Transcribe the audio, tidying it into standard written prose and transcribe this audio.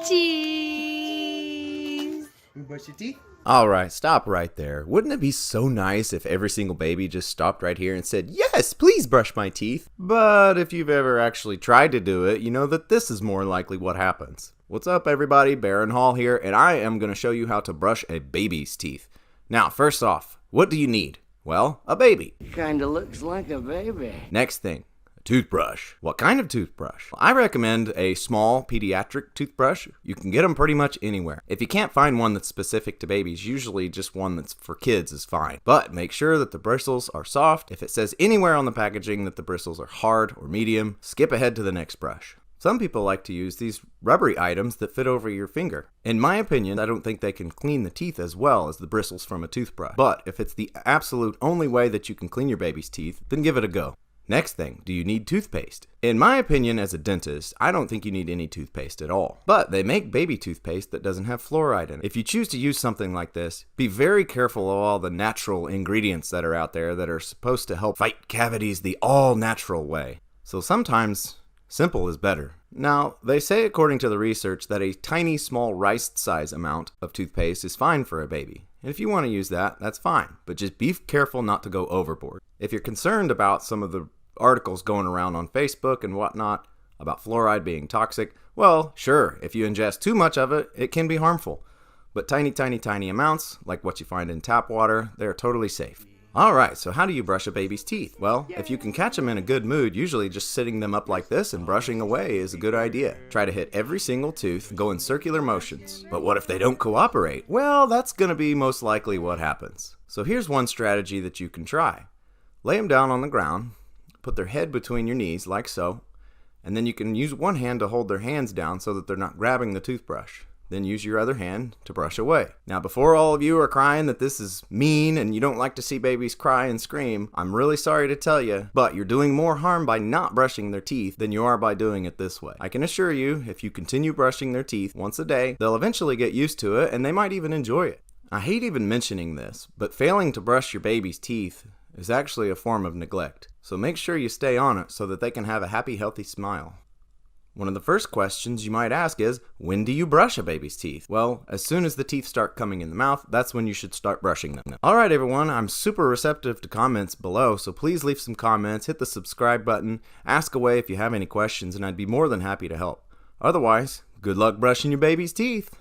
Cheese. You brush your teeth? Alright, stop right there. Wouldn't it be so nice if every single baby just stopped right here and said, "Yes, please brush my teeth"? But if you've ever actually tried to do it, you know that this is more likely what happens. What's up everybody, Baron Hall here, and I am going to show you how to brush a baby's teeth. Now, first off, what do you need? Well, a baby. Kinda looks like a baby. Next thing, a toothbrush. What kind of toothbrush? I recommend a small pediatric toothbrush. You can get them pretty much anywhere. If you can't find one that's specific to babies, usually just one that's for kids is fine. But make sure that the bristles are soft. If it says anywhere on the packaging that the bristles are hard or medium, skip ahead to the next brush. Some people like to use these rubbery items that fit over your finger. In my opinion, I don't think they can clean the teeth as well as the bristles from a toothbrush. But if it's the absolute only way that you can clean your baby's teeth, then give it a go. Next thing, do you need toothpaste? In my opinion as a dentist, I don't think you need any toothpaste at all. But they make baby toothpaste that doesn't have fluoride in it. If you choose to use something like this, be very careful of all the natural ingredients that are out there that are supposed to help fight cavities the all-natural way. So sometimes simple is better. Now, they say according to the research that a tiny small rice-size amount of toothpaste is fine for a baby. And if you want to use that, that's fine. But just be careful not to go overboard. If you're concerned about some of the articles going around on Facebook and whatnot about fluoride being toxic, well, sure, if you ingest too much of it, it can be harmful. But tiny amounts, like what you find in tap water, they're totally safe. Alright, so how do you brush a baby's teeth? Well, if you can catch them in a good mood, usually just sitting them up like this and brushing away is a good idea. Try to hit every single tooth, go in circular motions. But what if they don't cooperate? Well, that's going to be most likely what happens. So here's one strategy that you can try. Lay them down on the ground, put their head between your knees like so, and then you can use one hand to hold their hands down so that they're not grabbing the toothbrush. Then use your other hand to brush away. Now, before all of you are crying that this is mean and you don't like to see babies cry and scream, I'm really sorry to tell you, but you're doing more harm by not brushing their teeth than you are by doing it this way. I can assure you, if you continue brushing their teeth once a day, they'll eventually get used to it and they might even enjoy it. I hate even mentioning this, but failing to brush your baby's teeth is actually a form of neglect. So make sure you stay on it so that they can have a happy, healthy smile. One of the first questions you might ask is, when do you brush a baby's teeth? Well, as soon as the teeth start coming in the mouth, that's when you should start brushing them. Alright everyone, I'm super receptive to comments below, so please leave some comments, hit the subscribe button, ask away if you have any questions, and I'd be more than happy to help. Otherwise, good luck brushing your baby's teeth.